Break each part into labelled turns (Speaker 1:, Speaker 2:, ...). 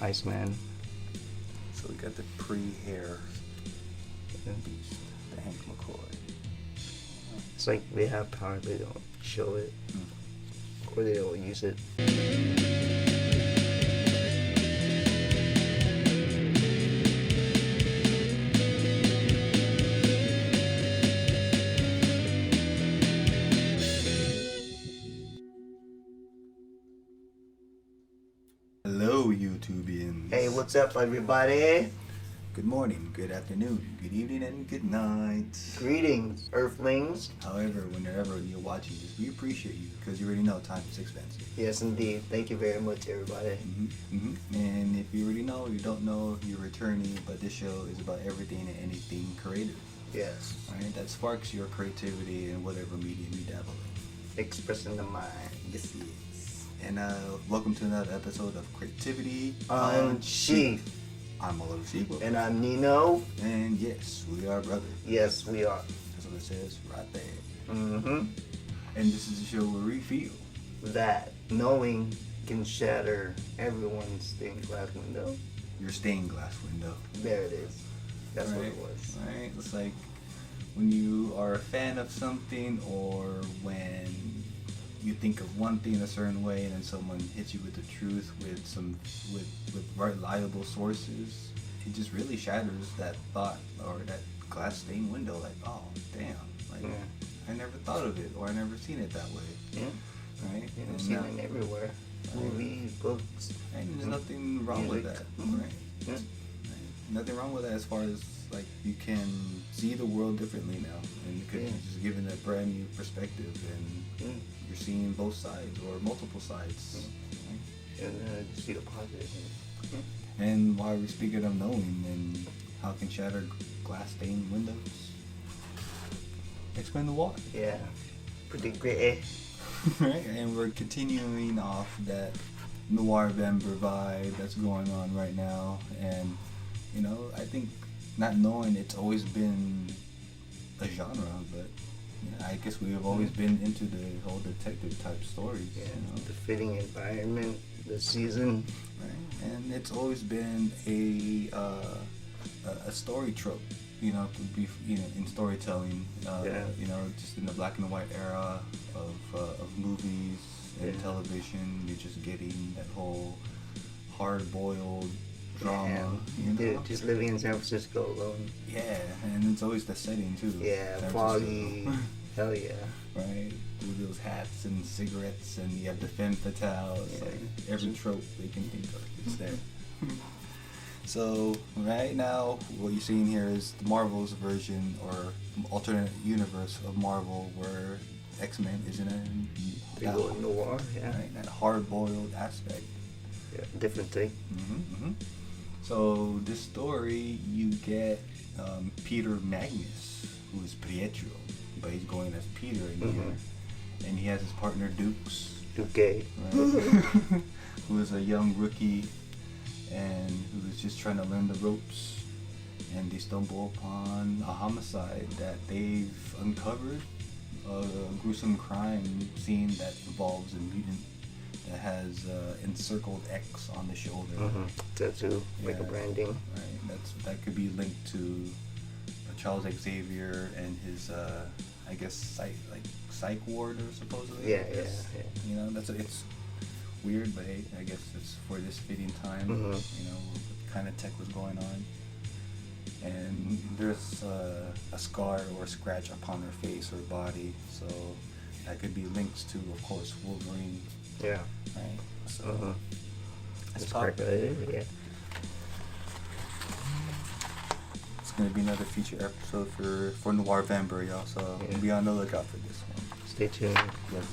Speaker 1: Iceman.
Speaker 2: So we got the pre-hair beast, the Hank McCoy.
Speaker 1: It's like they have power, they don't show it, or they don't use it.
Speaker 2: Hello, YouTubians.
Speaker 1: Hey, what's up, everybody?
Speaker 2: Good morning, good afternoon, good evening, and good night.
Speaker 1: Greetings, Earthlings.
Speaker 2: However, whenever you're watching this, we appreciate you because you already know time is expensive.
Speaker 1: Yes, indeed. Thank you very much, everybody.
Speaker 2: And if you already know, you don't know, you're returning. But this show is about everything and anything creative.
Speaker 1: Yes.
Speaker 2: Right? That sparks your creativity in whatever medium you dabble in.
Speaker 1: Expressing the mind.
Speaker 2: Yes. And welcome to another episode of Creativity
Speaker 1: Unsheathed.
Speaker 2: I'm Ollie-O-Rey.
Speaker 1: And I'm Nino.
Speaker 2: And yes, we are brothers.
Speaker 1: Yes, we are.
Speaker 2: That's what it says right there.
Speaker 1: Mm-hmm.
Speaker 2: And this is a show where we feel
Speaker 1: That knowing can shatter everyone's stained glass window.
Speaker 2: your stained glass window.
Speaker 1: There it is. That's
Speaker 2: right?
Speaker 1: what it was.
Speaker 2: Right? It's like when you are a fan of something, or when you think of one thing a certain way, and then someone hits you with the truth with reliable sources. It just really shatters that thought or that glass stained window. Like, oh damn, like I never thought of it, or I never seen it that way.
Speaker 1: Yeah.
Speaker 2: Right?
Speaker 1: You've seen it everywhere. Movies, books.
Speaker 2: And there's nothing wrong with that. Right?
Speaker 1: Yeah.
Speaker 2: Right? Nothing wrong with that as far as like you can see the world differently now, and you could just given a brand new perspective, and you're seeing both sides or multiple sides. Right?
Speaker 1: And you see the positive.
Speaker 2: And while we're speaking of knowing and how it can shatter glass stained windows, explain the why.
Speaker 1: Yeah. Pretty great.
Speaker 2: Right? And we're continuing off that Noir-Vember vibe that's going on right now. And, you know, I think not knowing it's always been a genre, but I guess we have always been into the whole detective type stories.
Speaker 1: Yeah,
Speaker 2: you know?
Speaker 1: the fitting environment, the season.
Speaker 2: Right? And it's always been a story trope, you know, to be, you know, in storytelling, you know, just in the black and white era of movies and television. You're just getting that whole hard-boiled drama, you know?
Speaker 1: Dude, just living in San Francisco alone.
Speaker 2: Yeah, and it's always the setting too.
Speaker 1: Yeah, foggy. Hell yeah.
Speaker 2: Right? With those hats and cigarettes, and you have the femme fatale. It's like every trope they can think of, it's there. So right now, what you're seeing here is the Marvel's version or alternate universe of Marvel, where X-Men is in a
Speaker 1: noir,
Speaker 2: right? That hard-boiled aspect.
Speaker 1: Yeah, different thing.
Speaker 2: So this story, you get Peter Magnus, who is Pietro, but he's going as Peter in here, and he has his partner Dukes,
Speaker 1: Duque,
Speaker 2: right? who is a young rookie and who is just trying to learn the ropes, and they stumble upon a homicide that they've uncovered, a gruesome crime scene that involves a mutant that has encircled X on the shoulder.
Speaker 1: Tattoo, like a branding.
Speaker 2: Right, that could be linked to Charles Xavier and his, I guess, psych ward, or supposedly.
Speaker 1: Yeah.
Speaker 2: You know, it's weird, but hey, I guess it's for this fitting time. You know, what kind of tech was going on. And there's a scar or a scratch upon her face or body, so that could be linked to, of course, Wolverine.
Speaker 1: Yeah.
Speaker 2: Right. So
Speaker 1: that's correct. Yeah.
Speaker 2: It's gonna be another feature episode for Noir-Vember, y'all. So be on the lookout for this one.
Speaker 1: Stay tuned.
Speaker 2: Yes,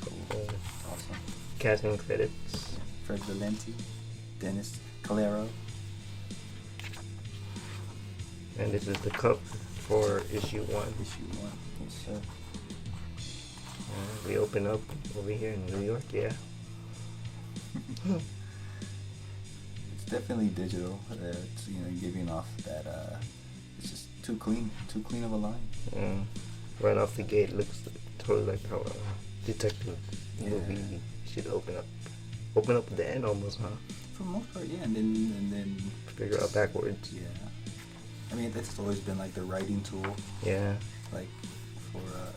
Speaker 1: Cool.
Speaker 2: Awesome.
Speaker 1: Casting credits.
Speaker 2: Fred Valenti, Dennis Calero.
Speaker 1: And this is the cup for issue 1.
Speaker 2: Issue 1. Yes, sir.
Speaker 1: We open up over here in New York, yeah.
Speaker 2: It's definitely digital. It's, you know, giving off that it's just too clean of a line.
Speaker 1: Right off the gate, looks totally like how a detective movie should open up. open up at the end almost, huh?
Speaker 2: For the most part, yeah, and then
Speaker 1: Figure out backwards.
Speaker 2: Yeah, I mean that's always been like the writing tool.
Speaker 1: Yeah.
Speaker 2: Like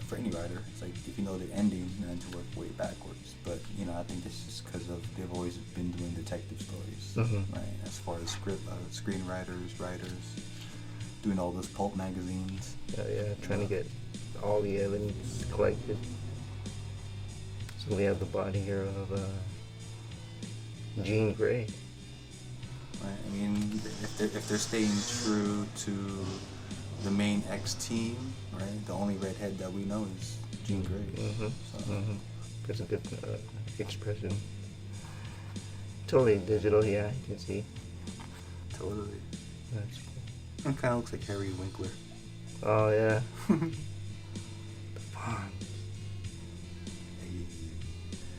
Speaker 2: for any writer, it's like if you know the ending, then to work way backwards. But you know, I think it's just because of they've always been doing detective stories, right? As far as screenwriters, writers, doing all those pulp magazines.
Speaker 1: Yeah, trying to get all the evidence collected. So we have the body here of Jean Grey.
Speaker 2: Right. I mean, if they're staying true to the main X team, right? The only redhead that we know is Jean Grey. So.
Speaker 1: That's a good expression. Totally digital, yeah, you can see.
Speaker 2: Totally.
Speaker 1: That's cool.
Speaker 2: It kind of looks like Harry Winkler.
Speaker 1: Oh, yeah. The font.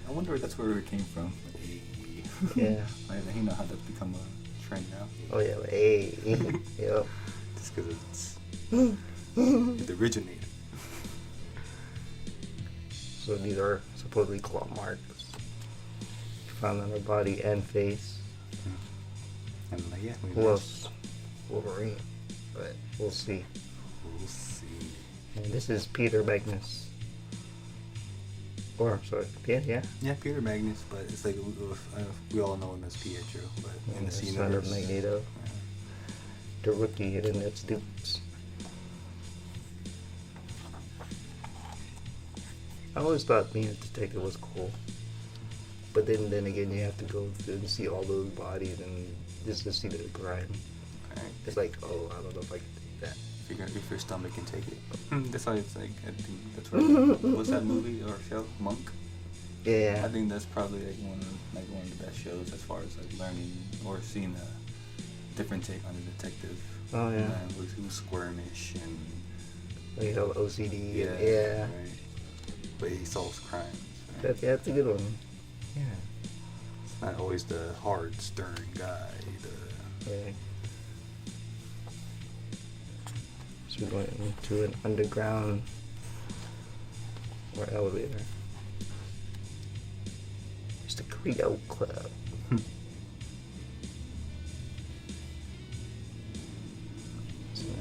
Speaker 2: I wonder if that's where it came from.
Speaker 1: Yeah.
Speaker 2: You know how that's become a trend now.
Speaker 1: Oh, yeah, like, hey. Yep.
Speaker 2: Just because it's it originated.
Speaker 1: So these are supposedly claw marks found on her body and face.
Speaker 2: And yeah,
Speaker 1: who else? Wolverine. But we'll see.
Speaker 2: We'll see.
Speaker 1: And this is Peter Magnus. Or, sorry, yeah.
Speaker 2: Yeah, Peter Magnus, but it's like we all know him as Pietro, but in the scene
Speaker 1: son of Magneto.
Speaker 2: Yeah.
Speaker 1: The rookie, and then that's Dukes. I always thought being a detective was cool. But then again, you have to go through and see all those bodies and just to see the crime.
Speaker 2: Right.
Speaker 1: It's like, oh, I don't know if I can take that.
Speaker 2: If your stomach can take it. That's why it's like, I think that's what was that movie or show, Monk?
Speaker 1: Yeah.
Speaker 2: I think that's probably like one of the best shows as far as like learning or seeing a different take on a detective.
Speaker 1: Oh yeah.
Speaker 2: Who's squirmish and
Speaker 1: you know, OCD.
Speaker 2: Yeah.
Speaker 1: Yeah.
Speaker 2: Right. But he solves crimes. Right?
Speaker 1: That's a good one. Yeah.
Speaker 2: It's not always the hard, stern guy.
Speaker 1: Yeah. So we're going into an underground or elevator. It's the Creole Club. It's nice.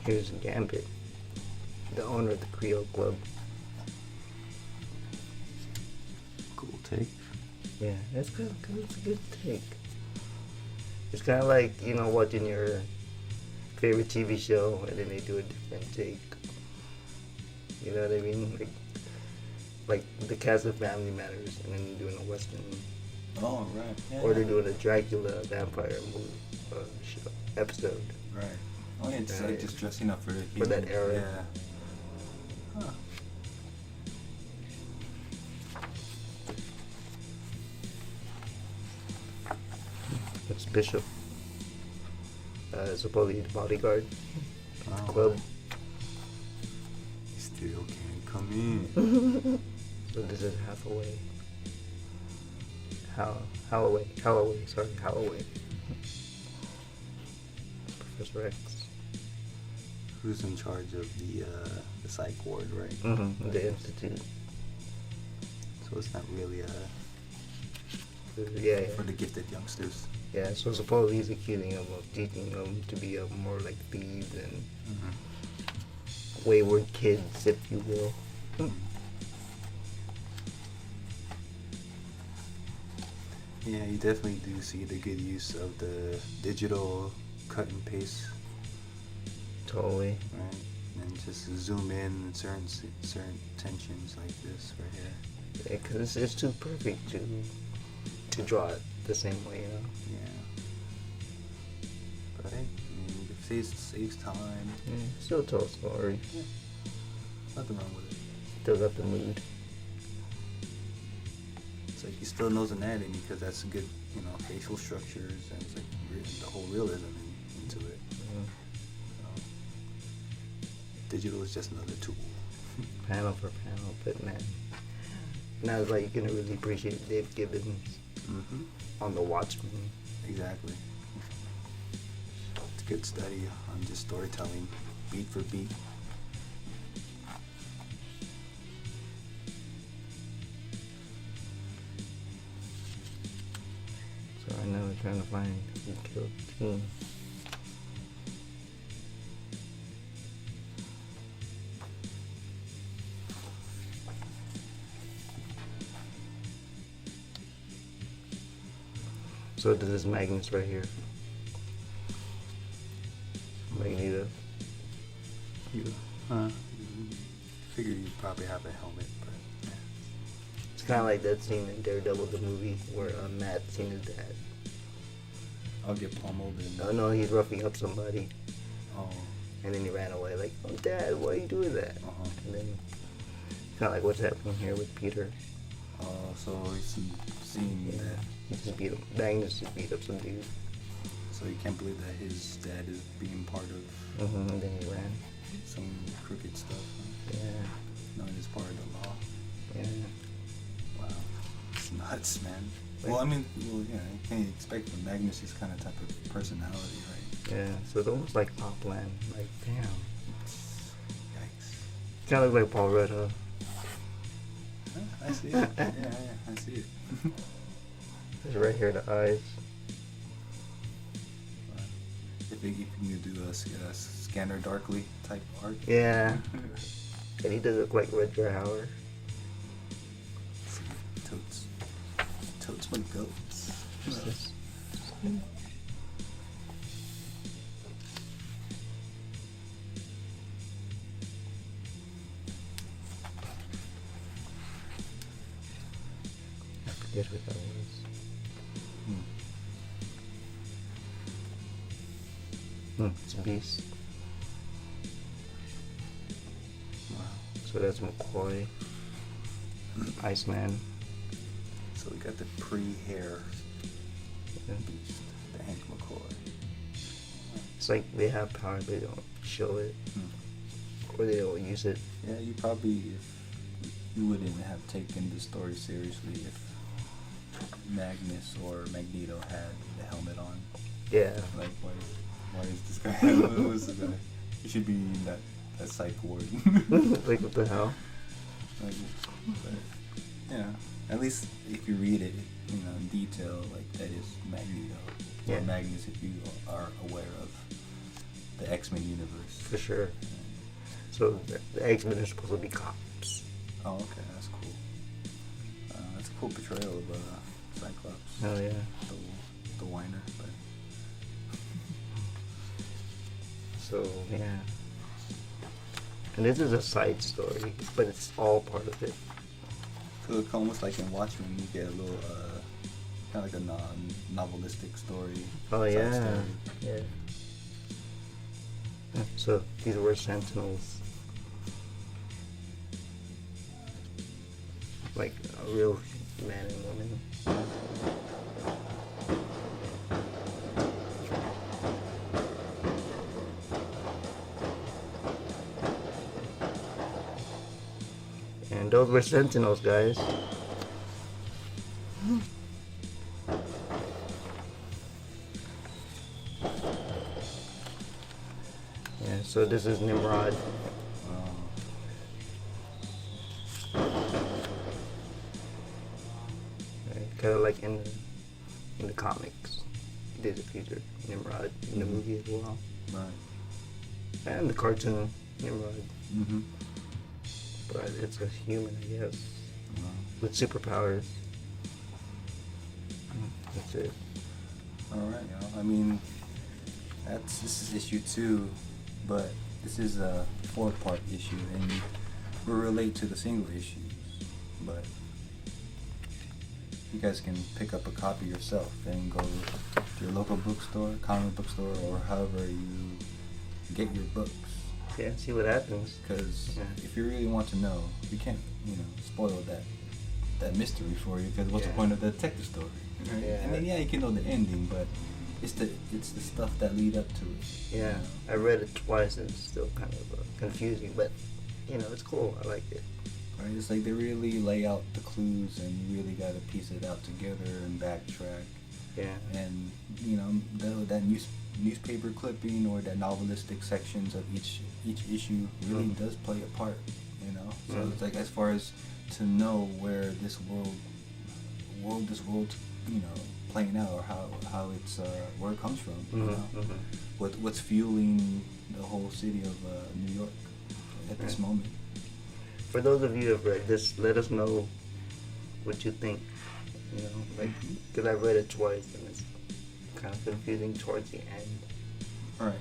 Speaker 1: Here's Gambit, the owner of the Creole Club.
Speaker 2: Cool take.
Speaker 1: Yeah, that's good. It's a good take. It's kind of like, you know, watching your favorite TV show and then they do a different take. You know what I mean? Like the cast of Family Matters and then doing a Western.
Speaker 2: Oh, right. Yeah,
Speaker 1: or they're doing a Dracula vampire movie show, episode.
Speaker 2: Right. Oh, yeah, it's like just dressing up for the
Speaker 1: For that era.
Speaker 2: Yeah. Huh.
Speaker 1: It's Bishop. Supposedly the bodyguard. Club.
Speaker 2: He still can't come in.
Speaker 1: So this is Hathaway. Holloway. Sorry, Holloway. Professor X.
Speaker 2: Who's in charge of the psych ward, right?
Speaker 1: Mm-hmm. The institute.
Speaker 2: So it's not really
Speaker 1: Yeah.
Speaker 2: for the gifted youngsters.
Speaker 1: Yeah, so supposedly he's accusing them of teaching them to be more like thieves and wayward kids, if you will.
Speaker 2: Yeah, you definitely do see the good use of the digital cut and paste.
Speaker 1: Totally.
Speaker 2: Right, and just zoom in certain tensions like this right here.
Speaker 1: Yeah, because it's too perfect to draw it the same way, you know?
Speaker 2: Yeah. But hey, I mean, it saves time.
Speaker 1: Yeah, still tell a story.
Speaker 2: Yeah. Nothing wrong with it.
Speaker 1: Still got the mood.
Speaker 2: It's like he still knows anatomy because that's a good, facial structures and it's like the whole realism into it.
Speaker 1: Yeah.
Speaker 2: Digital is just another tool.
Speaker 1: Panel for panel, but man, now it's like you can really appreciate Dave Gibbons on The Watchmen.
Speaker 2: Exactly. It's good study on just storytelling, beat for beat.
Speaker 1: So right now we're trying to find who killed Teen. So this is Magnus right here. Magneto.
Speaker 2: Figure you'd probably have a helmet, but yeah.
Speaker 1: It's kind of like that scene in Daredevil, the movie, where Matt seen his dad.
Speaker 2: I'll get pummeled and...
Speaker 1: Oh no, he's roughing up somebody.
Speaker 2: Oh.
Speaker 1: And then he ran away like, oh Dad, why are you doing that?
Speaker 2: Uh-huh.
Speaker 1: And then, kind of like what's happening here with Peter.
Speaker 2: So he's seeing that.
Speaker 1: He just beat him. Magnus just beat up some dude.
Speaker 2: So he can't believe that his dad is being part of
Speaker 1: And then he ran.
Speaker 2: some crooked stuff. Huh?
Speaker 1: Yeah.
Speaker 2: Knowing it's part of the law.
Speaker 1: Yeah.
Speaker 2: Wow. It's nuts, man. Well, I mean, you can't expect from Magnus this kind of type of personality, right?
Speaker 1: Yeah, so it's almost like Popland. Like, damn.
Speaker 2: Yikes.
Speaker 1: Kind of like Paul Rudd, huh?
Speaker 2: I see it. Yeah, I see it.
Speaker 1: It's right here, the eyes.
Speaker 2: If you do a Scanner Darkly type art.
Speaker 1: Yeah. And he does look like Rutger Hauer.
Speaker 2: Totes my goats.
Speaker 1: What's this? I forget what that was. It's a beast.
Speaker 2: Wow.
Speaker 1: So that's McCoy. Iceman.
Speaker 2: So we got the pre-hair
Speaker 1: Yeah.
Speaker 2: beast, the Hank McCoy.
Speaker 1: It's like they have power, but they don't show it. Or they don't use it.
Speaker 2: Yeah, you probably, if you wouldn't have taken the story seriously if Magnus or Magneto had the helmet on.
Speaker 1: Yeah.
Speaker 2: Like, why is this guy? Who's the guy? He should be in that psych ward.
Speaker 1: Like, what the hell?
Speaker 2: Like, but, yeah, at least if you read it, in detail, like that is Magneto or Magnus, if you are aware of the X-Men universe.
Speaker 1: For sure. So the X-Men are supposed to be cops.
Speaker 2: Oh, okay, that's cool. That's a cool portrayal of Cyclops.
Speaker 1: Oh yeah.
Speaker 2: The whiner, but.
Speaker 1: So yeah. And this is a side story, but it's all part of it.
Speaker 2: So it's almost like in Watchmen, you get a little, kind of like a novelistic story.
Speaker 1: Oh
Speaker 2: side
Speaker 1: yeah.
Speaker 2: story.
Speaker 1: Yeah. So these were Sentinels. Like a real man and woman. And those were Sentinels, guys. Yeah, so this is Nimrod. Kind of like in the comics. They did feature Nimrod in the movie as well.
Speaker 2: Right.
Speaker 1: And the cartoon Nimrod.
Speaker 2: Mm-hmm.
Speaker 1: But it's a human, I guess,
Speaker 2: Wow.
Speaker 1: with superpowers. That's it.
Speaker 2: All right, y'all. I mean, this is issue 2, but this is a 4-part issue, and we relate to the single issues. But you guys can pick up a copy yourself and go to your local bookstore, comic book store, or however you get your books.
Speaker 1: Yeah, see what happens.
Speaker 2: Because if you really want to know, we can't, spoil that mystery for you. Because what's the point of the detective story? Right?
Speaker 1: Yeah.
Speaker 2: And then you can know the ending, but it's the stuff that lead up to it.
Speaker 1: Yeah, I read it twice and it's still kind of confusing, but it's cool. I like it.
Speaker 2: Right? It's like they really lay out the clues, and you really got to piece it out together and backtrack.
Speaker 1: Yeah.
Speaker 2: And that newspaper clipping or that novelistic sections of each issue really does play a part, you know. So it's like, as far as to know where this world's you know, playing out, or how it's where it comes from, you know, what's fueling the whole city of New York at this moment.
Speaker 1: For those of you who have read this, let us know what you think. You know, like, because I read it twice and it's kind of confusing towards the end.
Speaker 2: Right.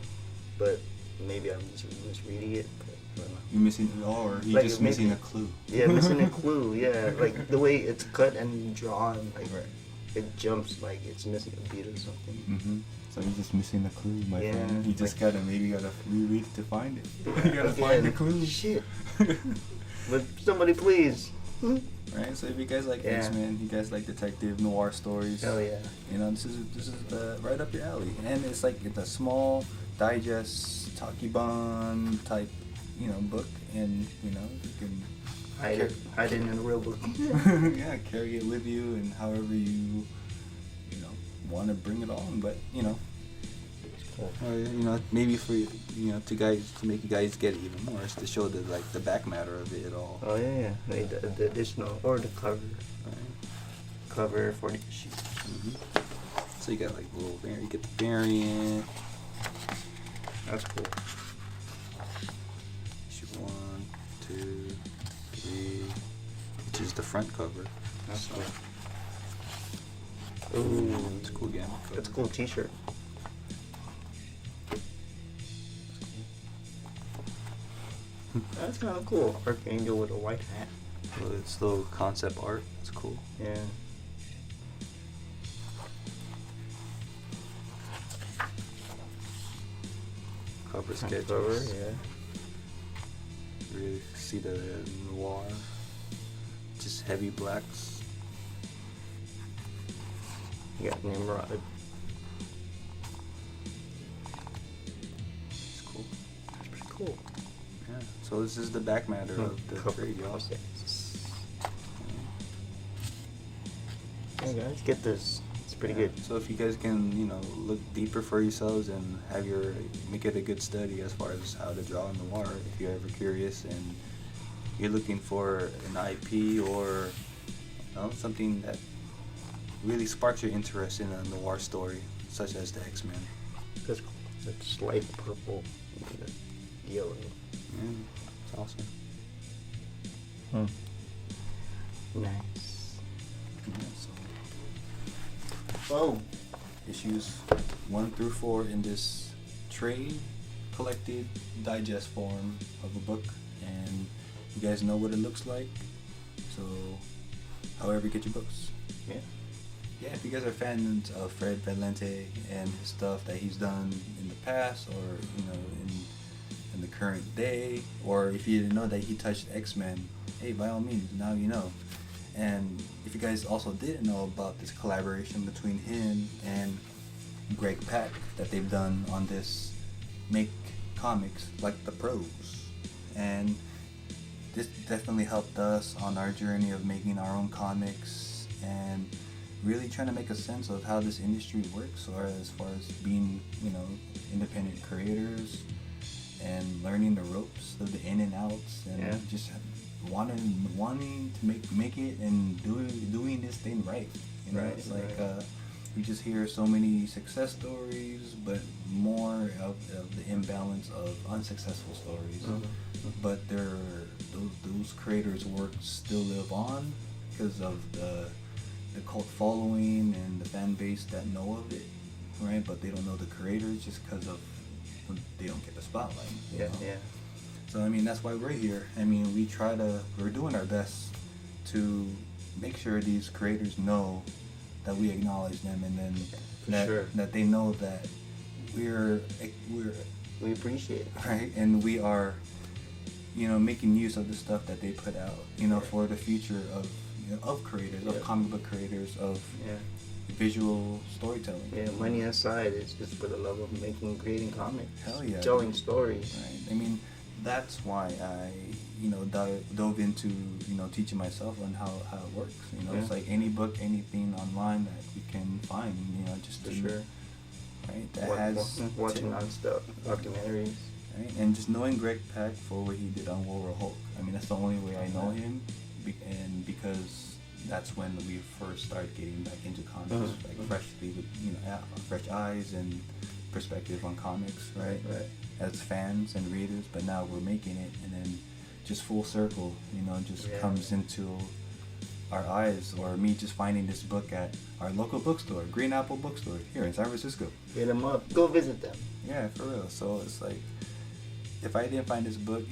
Speaker 1: But maybe I'm just misreading it. But I don't know.
Speaker 2: You're missing, or you're
Speaker 1: Like,
Speaker 2: just
Speaker 1: maybe,
Speaker 2: missing a clue.
Speaker 1: Yeah, missing a clue. Yeah, like the way it's cut and drawn, like
Speaker 2: Right.
Speaker 1: it jumps like it's missing a beat or something.
Speaker 2: So you're just missing a clue, my
Speaker 1: Yeah,
Speaker 2: friend. You just
Speaker 1: like,
Speaker 2: gotta reread it to find it. You gotta find the clue.
Speaker 1: Shit. But somebody please.
Speaker 2: Right. So if you guys like X-Men, you guys like detective noir stories.
Speaker 1: Hell yeah.
Speaker 2: You know, this is right up your alley, and it's like, it's a small digest Takibon type, you know, book, and you know, you can
Speaker 1: hide it in a real book.
Speaker 2: yeah, carry it with you, and however you know, want to bring it on. But you know, you know, maybe for you know, to make you guys get it even more, is to show the back matter of it all.
Speaker 1: Oh yeah, like the additional, or the cover. Cover for the issue.
Speaker 2: So you got like little variant. You get the variant.
Speaker 1: That's cool.
Speaker 2: Issue 1, 2, 3, which is the front cover.
Speaker 1: That's cool. Ooh,
Speaker 2: it's a cool gamma cover.
Speaker 1: That's a cool T-shirt. That's kind of cool. Archangel with a white hat.
Speaker 2: Well, it's little concept art. It's cool.
Speaker 1: Yeah.
Speaker 2: Cover sketches.
Speaker 1: Cover, yeah.
Speaker 2: Really see the noir. Just heavy blacks.
Speaker 1: You got Nimrod.
Speaker 2: It's cool.
Speaker 1: That's pretty cool.
Speaker 2: Yeah. So this is the back matter of the trade, y'all.
Speaker 1: Hey guys, get this. It's pretty good.
Speaker 2: So if you guys can, you know, look deeper for yourselves and make it a good study as far as how to draw noir, if you're ever curious and you're looking for an IP or, you know, something that really sparks your interest in a noir story, such as the X-Men.
Speaker 1: That's cool. It's light purple and yellow.
Speaker 2: Yeah, it's awesome.
Speaker 1: Nice.
Speaker 2: Yeah, so issues 1 through 4 in this trade collected digest form of a book, and you guys know what it looks like. So however you get your books. Yeah, if you guys are fans of Fred Valente and his stuff that he's done in the past, or you know, in the current day, or if you didn't know that he touched X-Men, hey, by all means, now you know. And if you guys also didn't know about this collaboration between him and Greg Pak that they've done on this Make Comics Like the Pros, and this definitely helped us on our journey of making our own comics and really trying to make a sense of how this industry works, or as far as being, you know, independent creators and learning the ropes of the in and outs, and just wanting to make it and doing this thing right. You know, it's like we just hear so many success stories, but more of the imbalance of unsuccessful stories. But those creators' work still live on because of the cult following and the fan base that know of it, right? But they don't know the creators just because of they don't get the spotlight. You know? So I mean, that's why we're here. I mean, we're doing our best to make sure these creators know that we acknowledge them, and then that they know that we
Speaker 1: appreciate it,
Speaker 2: right? And we are, you know, making use of the stuff that they put out, you know, for the future of, you know, of creators, of comic book creators, of visual storytelling.
Speaker 1: Yeah, money aside, it's just for the love of creating comics.
Speaker 2: Hell yeah.
Speaker 1: Telling stories.
Speaker 2: Right. I mean, that's why I, you know, dove into, you know, teaching myself on how it works. You know, it's like any book, anything online that you can find, you know, just to right? That has
Speaker 1: watching non-stop documentaries.
Speaker 2: Right? And just knowing Greg Pak for what he did on War Hulk. I mean, that's the only way I know him, and because that's when we first started getting back into comics, like freshly with fresh eyes and perspective on comics, right? As fans and readers. But now we're making it, and then just full circle, just comes into our eyes, or me just finding this book at our local bookstore, Green Apple Bookstore here in San Francisco.
Speaker 1: Hit them up. Go visit them.
Speaker 2: Yeah, for real. So it's like, if I didn't find this book,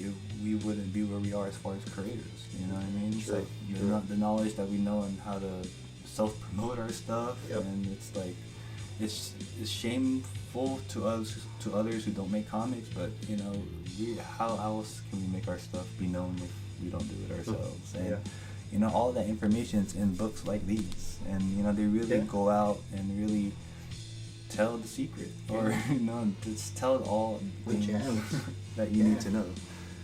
Speaker 2: we wouldn't be where we are as far as creators. You know what I mean? It's like the knowledge that we know and how to self-promote our stuff, and it's like it's shameful to others who don't make comics, but how else can we make our stuff be known if we don't do it ourselves? And all that information's in books like these, and they really go out and really tell the secret, or just tell all the things that you need to know.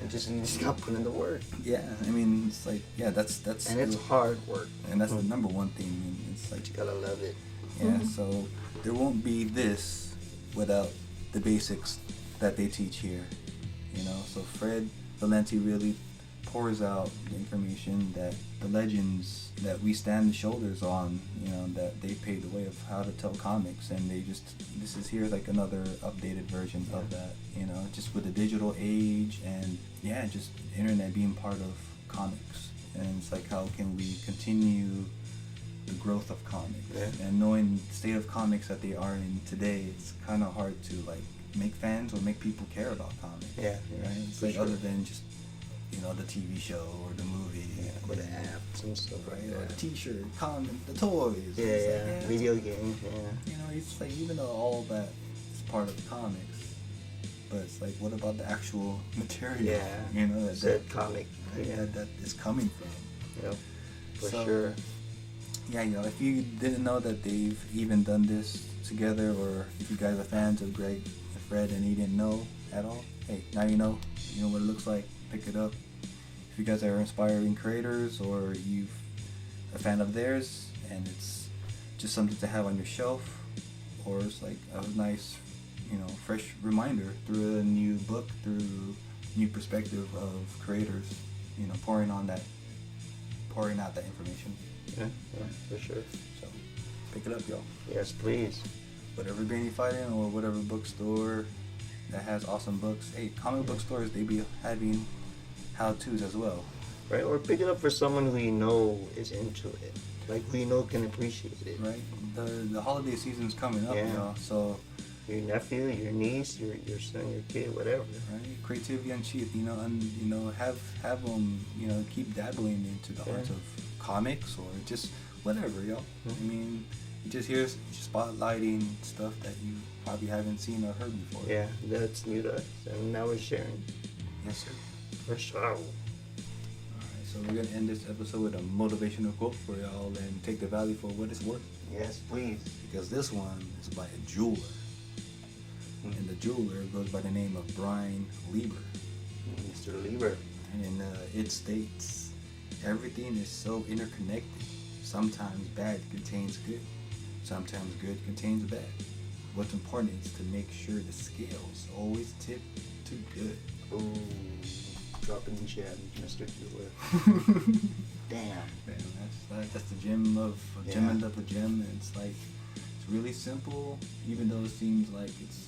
Speaker 1: And just got put in the work.
Speaker 2: Yeah, I mean, it's like, that's
Speaker 1: and it's hard work,
Speaker 2: and that's the number one thing. I mean, it's like
Speaker 1: you gotta love it.
Speaker 2: Yeah, so there won't be this without the basics that they teach here. So Fred Valenti really pours out the information that the legends that we stand the shoulders on, that they paved the way of how to tell comics, and this is here like another updated version of that, just with the digital age, and just internet being part of comics. And it's like, how can we continue the growth of comics, and knowing the state of comics that they are in today, it's kind of hard to like make fans or make people care about comics. Right? It's like, other than just the TV show or the movie,
Speaker 1: or the apps and stuff,
Speaker 2: right? Or the T-shirt, the toys,
Speaker 1: video games,
Speaker 2: it's like, even though all that is part of comics, but it's like, what about the actual material? That
Speaker 1: comic,
Speaker 2: that is coming from.
Speaker 1: For sure.
Speaker 2: If you didn't know that they've even done this together, or if you guys are fans of Greg and Fred and you didn't know at all, hey, now you know what it looks like. Pick it up. If you guys are inspiring creators, or you're a fan of theirs, and it's just something to have on your shelf, or it's like a nice, fresh reminder through a new book, through new perspective of creators, pouring out that information.
Speaker 1: Yeah, for sure.
Speaker 2: So pick it up, y'all.
Speaker 1: Yes, please.
Speaker 2: Whatever band you fight in, or whatever bookstore that has awesome books. Hey, comic book stores, they be having how-tos as well.
Speaker 1: Right, or pick it up for someone who is into it. Like, who can appreciate it.
Speaker 2: Right. The holiday season's coming up, y'all. So
Speaker 1: your nephew, your niece, your son, your kid, whatever.
Speaker 2: Right. Creativity Unsheathed, have them, keep dabbling into the arts of comics, or just whatever, y'all. I mean, just here's spotlighting stuff that you probably haven't seen or heard before.
Speaker 1: Yeah, that's new to us, and now we're sharing.
Speaker 2: Yes, sir.
Speaker 1: For sure.
Speaker 2: Alright, so we're gonna end this episode with a motivational quote for y'all, and take the value for what it's worth.
Speaker 1: Yes, please.
Speaker 2: Because this one is by a jeweler. And the jeweler goes by the name of Brian Lieber.
Speaker 1: Mr. Lieber.
Speaker 2: And it states, everything is so interconnected. Sometimes bad contains good. Sometimes good contains bad. What's important is to make sure the scales always tip to good.
Speaker 1: Ooh, dropping the gem, Mr. Jeweler. Damn.
Speaker 2: That's the gem of a gem and of a gem. And it's like, it's really simple, even though it seems like it's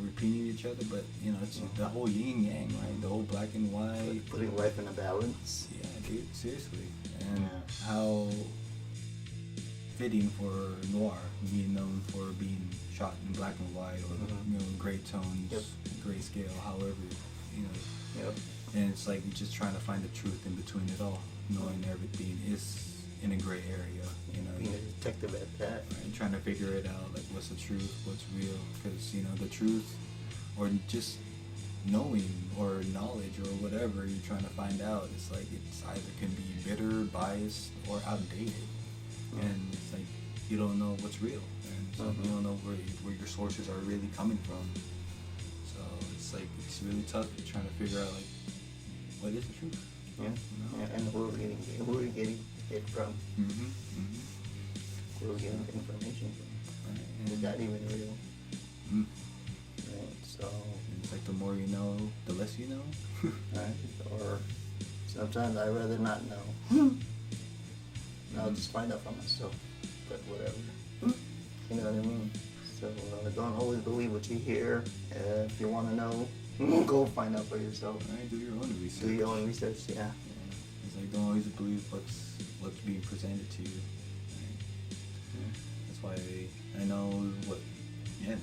Speaker 2: repeating each other, but it's the whole yin yang, right? The whole black and white.
Speaker 1: Putting life in a balance.
Speaker 2: Yeah, dude, seriously. And how fitting for noir, being known for being shot in black and white, or gray tones, grayscale, however, And it's like you're just trying to find the truth in between it all, knowing everything is in a gray area,
Speaker 1: Being a detective at that.
Speaker 2: Right? Trying to figure it out, like what's the truth, what's real, because the truth, or just knowing or knowledge or whatever you're trying to find out, it's like it's either can be bitter, biased, or outdated, and it's like you don't know what's real, and so you don't know where your sources are really coming from. So it's like it's really tough trying to figure out like what is the truth.
Speaker 1: And who are we getting it from? Who are we getting the information from?
Speaker 2: Right.
Speaker 1: Is that even real?
Speaker 2: Mm.
Speaker 1: Right, so
Speaker 2: It's like the more you know, the less you know.
Speaker 1: right, or sometimes I'd rather not know. I'll just find out for myself. But whatever. You know what I mean? So don't always believe what you hear. If you want to know, go find out for yourself.
Speaker 2: Right, do your own research.
Speaker 1: Do your own research, yeah.
Speaker 2: It's like don't always believe what's being presented to you. Right? That's why I know what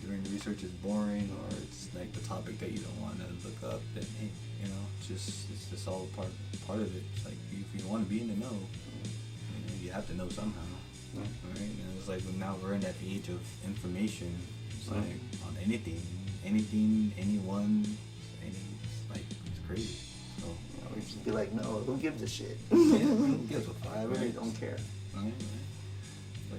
Speaker 2: during the research is boring or it's like the topic that you don't want to look up. Then hey, it's just all part of it. It's like if you want to be in the know, you have to know somehow. Right? And it's like now we're in that age of information. It's like on anything, anyone, it's crazy. So
Speaker 1: We just be like, no, who gives a shit?
Speaker 2: who gives a fuck?
Speaker 1: I really don't care.
Speaker 2: Right.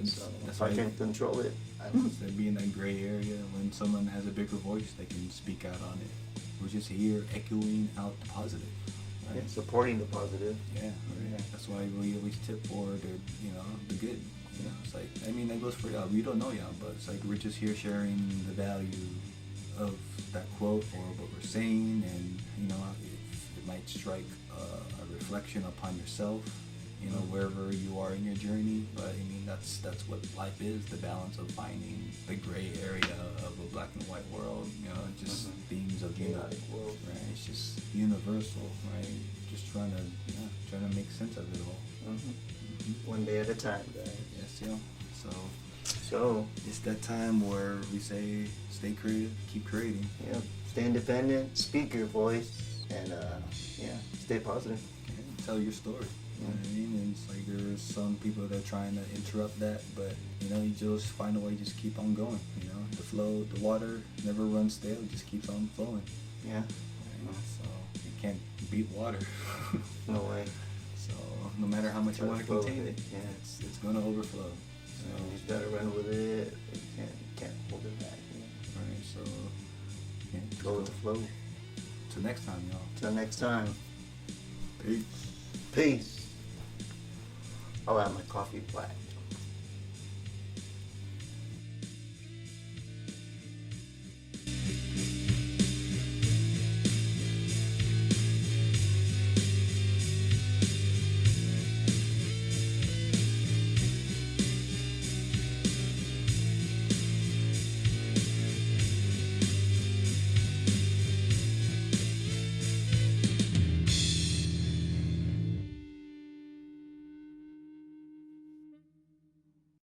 Speaker 1: So
Speaker 2: That's
Speaker 1: if I
Speaker 2: why
Speaker 1: can control it,
Speaker 2: it's like being in that gray area when someone has a bigger voice, they can speak out on it. We're just here echoing out the positive. Right?
Speaker 1: supporting the positive.
Speaker 2: Yeah, right. That's why we always tip for the good. It's like, I mean, that goes for y'all. We don't know y'all, but it's like we're just here sharing the value of that quote or what we're saying, and it might strike a reflection upon yourself, wherever you are in your journey. But I mean, that's what life is, the balance of finding the gray area of a black and white world, just themes of
Speaker 1: world.
Speaker 2: Right? It's just universal, right? Just trying to make sense of it all.
Speaker 1: One day at a time, guys.
Speaker 2: Yes, yeah.
Speaker 1: So
Speaker 2: It's that time where we say, stay creative, keep creating.
Speaker 1: stay independent, speak your voice, and stay positive.
Speaker 2: Okay? Tell your story. You know what I mean? And it's like there's some people that are trying to interrupt that, but you just find a way, just keep on going. The flow, the water never runs stale, it just keeps on flowing.
Speaker 1: Yeah.
Speaker 2: Right? So you can't beat water.
Speaker 1: No way.
Speaker 2: So no matter how much you want to contain it, it's gonna overflow. So
Speaker 1: You just gotta run with it. You can't hold it back.
Speaker 2: right, so
Speaker 1: Go with the flow.
Speaker 2: Till next time, y'all.
Speaker 1: Till next time.
Speaker 2: Peace.
Speaker 1: Peace. I'll have my coffee black.